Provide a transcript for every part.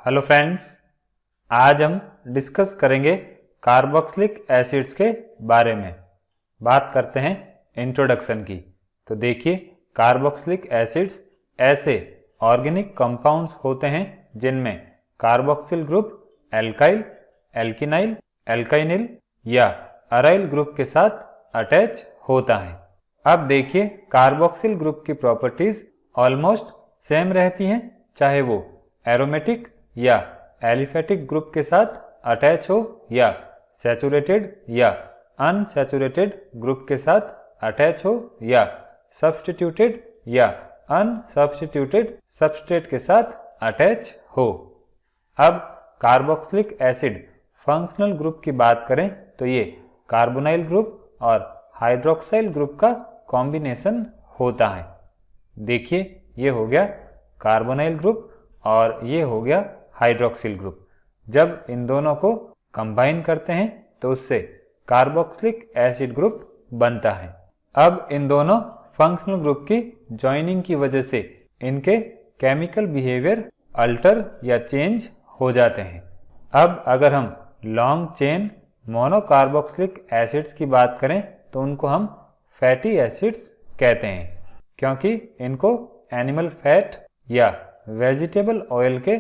Hello friends, आज हम discuss करेंगे कार्बोक्सिलिक एसिड्स के बारे में। बात करते हैं इंट्रोडक्शन की। तो देखिए, कार्बोक्सिलिक एसिड्स ऐसे ऑर्गेनिक कंपाउंड्स होते हैं जिनमें कार्बोक्सिल ग्रुप एल्काइल, एल्किनाइल, एल्काइनिल या अराइल ग्रुप के साथ अटैच होता है। अब देखिए, कार्बोक्सिल ग्रुप की प्रॉपर्टीज ऑलमोस्ट सेम रहती हैं, चाहे वो एरोमेटिक या एलिफेटिक ग्रुप के साथ अटैच हो या सैचुरेटेड या अनसैचुरेटेड ग्रुप के साथ अटैच हो या सब्स्टिट्यूटेड या अनसब्स्टिट्यूटेड सबस्ट्रेट के साथ अटैच हो। अब कार्बोक्सिलिक एसिड फंक्शनल ग्रुप की बात करें तो ये कार्बोनाइल ग्रुप और हाइड्रोक्साइल ग्रुप का कॉम्बिनेशन होता है। देखिए, ये हो गया कार्बोनाइल ग्रुप और ये हो गया हाइड्रोक्सिल ग्रुप। जब इन दोनों को कंबाइन करते हैं तो उससे कार्बोक्सिलिक एसिड ग्रुप बनता है। अब इन दोनों फंक्शनल ग्रुप की ज्वाइनिंग की वजह से इनके केमिकल बिहेवियर अल्टर या चेंज हो जाते हैं। अब अगर हम लॉन्ग चेन मोनोकार्बोक्सिलिक एसिड्स की बात करें तो उनको हम फैटी एसिड्स कहते हैं, क्योंकि इनको एनिमल फैट या वेजिटेबल ऑयल के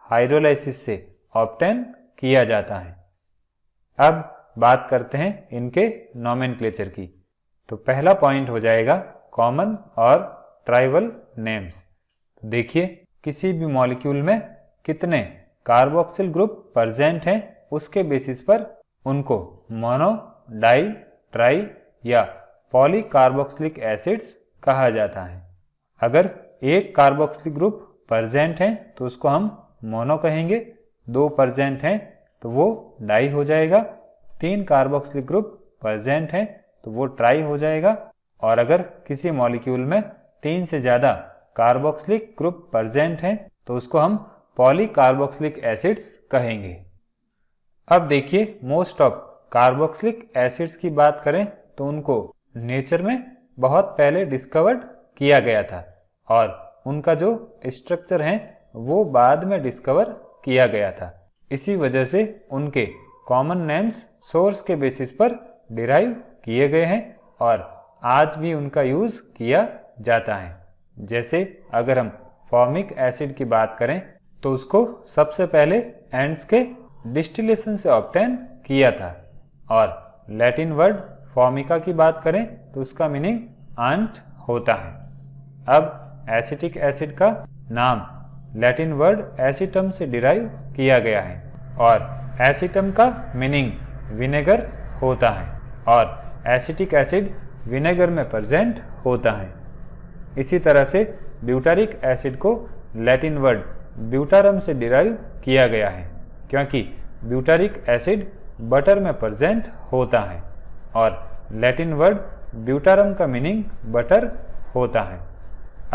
हाइड्रोलाइसिस से ऑब्टेन किया जाता है। अब बात करते हैं इनके नोमेनक्लेचर की। तो पहला पॉइंट हो जाएगा कॉमन और ट्राइबल नेम्स। देखिए, किसी भी मॉलिक्यूल में कितने कार्बोक्सिल ग्रुप प्रेजेंट हैं उसके बेसिस पर उनको मोनो, डाई, ट्राई या पॉली कार्बोक्सिलिक एसिड्स कहा जाता है। अगर एक कार्बोक्सिलिक ग्रुप प्रेजेंट है तो उसको हम मोनो कहेंगे, 2 प्रेजेंट हैं तो वो डाई हो जाएगा, 3 कार्बोक्सिलिक ग्रुप प्रेजेंट हैं तो वो ट्राई हो जाएगा, और अगर किसी मॉलिक्यूल में 3 से ज़्यादा कार्बोक्सिलिक ग्रुप प्रेजेंट हैं तो उसको हम पॉली कार्बोक्सिलिक एसिड्स कहेंगे। अब देखिए, मोस्ट ऑफ कार्बोक्सिलिक एसिड्स की बात करें तो उनको नेचर में बहुत पहले डिस्कवर्ड किया गया था और उनका जो स्ट्रक्चर है वो बाद में डिस्कवर किया गया था। इसी वजह से उनके कॉमन नेम्स सोर्स के बेसिस पर डिराइव किए गए हैं और आज भी उनका यूज़ किया जाता है। जैसे अगर हम फॉर्मिक एसिड की बात करें तो उसको सबसे पहले एंड्स के डिस्टिलेशन से ऑब्टेन किया था, और लैटिन वर्ड फॉर्मिका की बात करें तो उसका मीनिंग आंट होता है। अब एसिटिक एसिड का नाम लैटिन वर्ड एसिटम से डिराइव किया गया है और एसिटम का मीनिंग विनेगर होता है और एसिटिक एसिड विनेगर में प्रेजेंट होता है। इसी तरह से ब्यूटारिक एसिड को लैटिन वर्ड ब्यूटारम से डिराइव किया गया है, क्योंकि ब्यूटारिक एसिड बटर में प्रेजेंट होता है और लैटिन वर्ड ब्यूटारम का मीनिंग बटर होता है।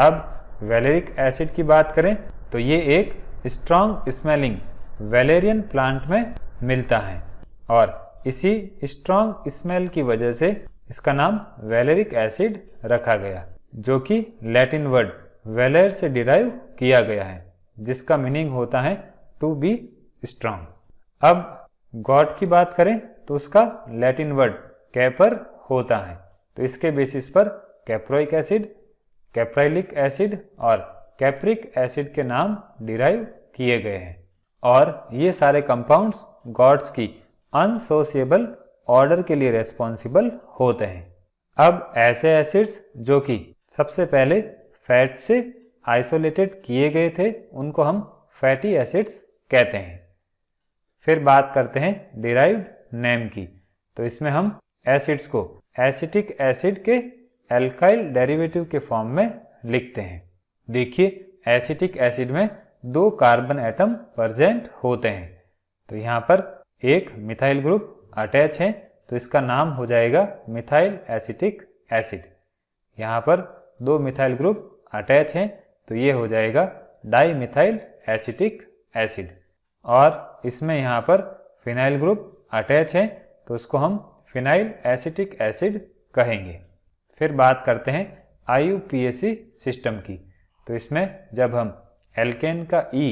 अब वैलेरिक एसिड की बात करें तो ये एक स्ट्रॉन्ग स्मेलिंग वैलेरियन प्लांट में मिलता है और इसी स्ट्रॉन्ग स्मेल की वजह से इसका नाम वैलेरिक एसिड रखा गया, जो कि लैटिन वर्ड वैलेर से डिराइव किया गया है, जिसका मीनिंग होता है टू बी स्ट्रॉन्ग। अब गॉड की बात करें तो उसका लैटिन वर्ड कैपर होता है, तो इसके बेसिस पर कैप्रोइक एसिड, कैप्राइलिक एसिड और कैप्रिक एसिड के नाम डिराइव किए गए हैं और ये सारे कंपाउंड्स गॉड्स की अनसोशिएबल ऑर्डर के लिए रेस्पॉन्सिबल होते हैं। अब ऐसे एसिड्स जो कि सबसे पहले फैट से आइसोलेटेड किए गए थे उनको हम फैटी एसिड्स कहते हैं। फिर बात करते हैं डिराइव्ड नेम की। तो इसमें हम एसिड्स को एसिटिक एसिड के एल्काइल डेरिवेटिव के फॉर्म में लिखते हैं। देखिए, एसिटिक एसिड में 2 कार्बन एटम प्रेजेंट होते हैं, तो यहाँ पर एक मिथाइल ग्रुप अटैच है तो इसका नाम हो जाएगा मिथाइल एसिटिक एसिड। यहाँ पर 2 मिथाइल ग्रुप अटैच हैं तो ये हो जाएगा डाई मिथाइल एसिटिक एसिड, और इसमें यहाँ पर फिनाइल ग्रुप अटैच है तो उसको हम फिनाइल एसिटिक एसिड कहेंगे। फिर बात करते हैं IUPAC सिस्टम की। तो इसमें जब हम एल्केन का E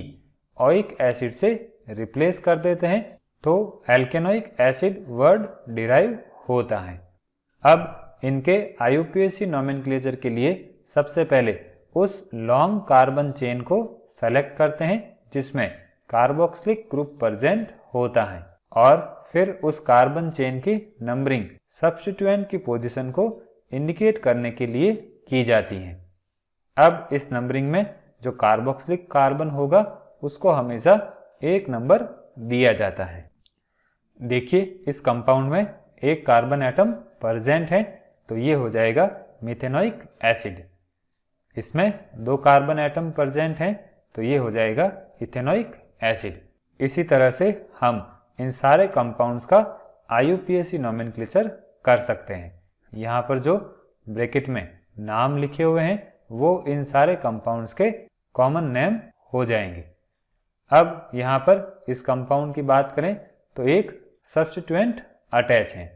ओइक एसिड से रिप्लेस कर देते हैं तो एल्केनोइक एसिड वर्ड डिराइव होता है। अब इनके IUPAC नोमेनक्लेचर के लिए सबसे पहले उस लॉन्ग कार्बन चेन को सेलेक्ट करते हैं जिसमें कार्बोक्सिलिक ग्रुप प्रेजेंट होता है और फिर उस कार्बन चेन की नंबरिंग सब्स्टिट्यूएंट की पोजीशन को इंडिकेट करने के लिए की जाती है। अब इस नंबरिंग में जो कार्बोक्सिलिक कार्बन होगा उसको हमेशा 1 नंबर दिया जाता है। देखिए इस कंपाउंड में एक कार्बन एटम प्रेजेंट है तो ये हो जाएगा मिथेनोइक एसिड। इसमें 2 कार्बन एटम प्रेजेंट हैं तो ये हो जाएगा इथेनोइक एसिड। इसी तरह से हम इन सारे कंपाउंड्स का IUPAC नोमेनक्लेचर कर सकते हैं। यहाँ पर जो ब्रैकेट में नाम लिखे हुए हैं वो इन सारे कंपाउंड्स के कॉमन नेम हो जाएंगे। अब यहाँ पर इस कंपाउंड की बात करें तो एक सब्स्टिट्यूएंट अटैच है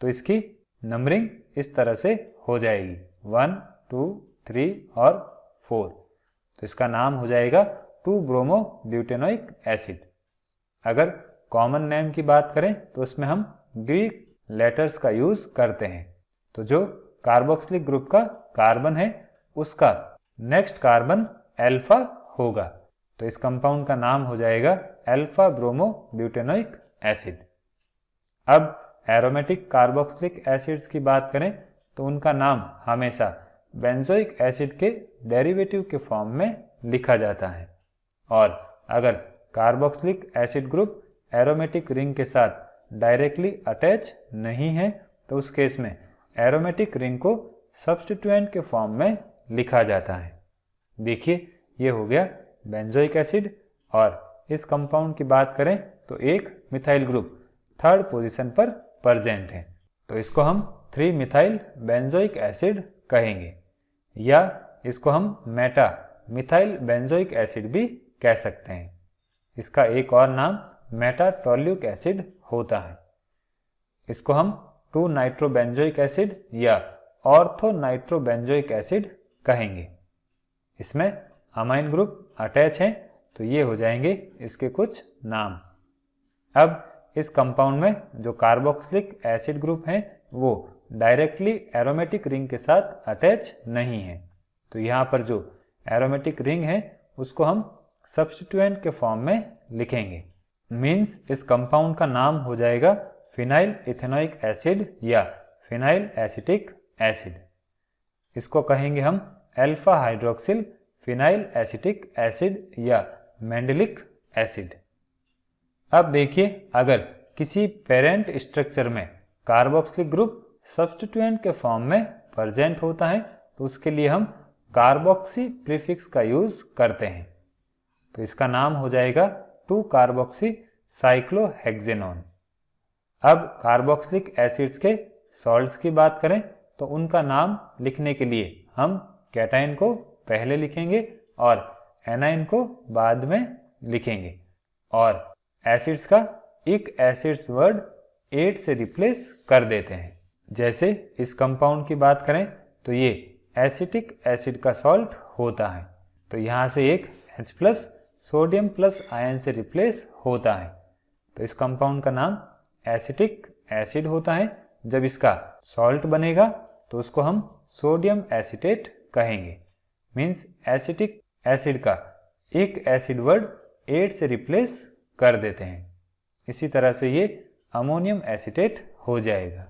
तो इसकी नंबरिंग इस तरह से हो जाएगी 1, 2, 3 और 4। तो इसका नाम हो जाएगा 2-ब्रोमो-ब्यूटेनोइक एसिड। अगर कॉमन नेम की बात करें तो उसमें हम ग्रीक लेटर्स का यूज करते हैं। तो जो कार्बोक्सिलिक ग्रुप का कार्बन है उसका नेक्स्ट कार्बन अल्फा होगा तो इस कंपाउंड का नाम हो जाएगा अल्फा ब्रोमो ब्यूटेनोइक एसिड। अब एरोमेटिक कार्बोक्सिलिक एसिड्स की बात करें तो उनका नाम हमेशा बेंजोइक एसिड के डेरिवेटिव के फॉर्म में लिखा जाता है और अगर carboxylic acid group aromatic ring के साथ डायरेक्टली अटैच नहीं है तो उस केस में एरोमेटिक रिंग को सब्स्टिट्यूएंट के फॉर्म में लिखा जाता है। देखिए ये हो गया बेंजोइक एसिड और इस कंपाउंड की बात करें तो एक मिथाइल ग्रुप 3rd पोजीशन पर प्रेजेंट है तो इसको हम 3-मिथाइल बेंजोइक एसिड कहेंगे या इसको हम मेटा मिथाइल बेंजोइक एसिड भी कह सकते हैं। इसका एक और नाम मेटाटोल्यूक एसिड होता है। इसको हम 2-नाइट्रोबेंजोइक एसिड या ऑर्थोनाइट्रोबेंजोइक एसिड कहेंगे। इसमें अमाइन ग्रुप अटैच हैं तो ये हो जाएंगे इसके कुछ नाम। अब इस कंपाउंड में जो कार्बोक्सिलिक एसिड ग्रुप हैं वो डायरेक्टली एरोमेटिक रिंग के साथ अटैच नहीं है तो यहाँ पर जो एरोमेटिक रिंग है उसको हम सब्स्टिट्यूएंट के फॉर्म में लिखेंगे। मीन्स इस कंपाउंड का नाम हो जाएगा फिनाइल इथेनोइक एसिड या फिनाइल एसिटिक एसिड। इसको कहेंगे हम alpha hydroxyl phenyl acetic acid या मेंडेलिक एसिड। अब देखिए अगर किसी पेरेंट स्ट्रक्चर में कार्बोक्सिलिक ग्रुप सब्स्टिट्यूएंट के फॉर्म में प्रेजेंट होता है तो उसके लिए हम कार्बोक्सी प्रीफिक्स का यूज करते हैं तो इसका नाम हो जाएगा 2-कार्बोक्सी साइक्लोहेक्सेनोन। अब कार्बोक्सिलिक एसिड्स के सॉल्ट्स की बात करें तो उनका नाम लिखने के लिए हम कैटाइन को पहले लिखेंगे और एनाइन को बाद में लिखेंगे और एसिड्स का इक एसिड्स वर्ड 8 से रिप्लेस कर देते हैं। जैसे इस कंपाउंड की बात करें तो ये एसिटिक एसिड का सॉल्ट होता है तो यहाँ से एक H+ सोडियम प्लस आयन से रिप्लेस होता है तो इस कंपाउंड का नाम एसिटिक एसिड होता है। जब इसका सॉल्ट बनेगा तो उसको हम सोडियम एसिटेट कहेंगे। मीन्स एसिटिक एसिड का एक एसिड वर्ड 8 से रिप्लेस कर देते हैं। इसी तरह से ये अमोनियम एसिटेट हो जाएगा।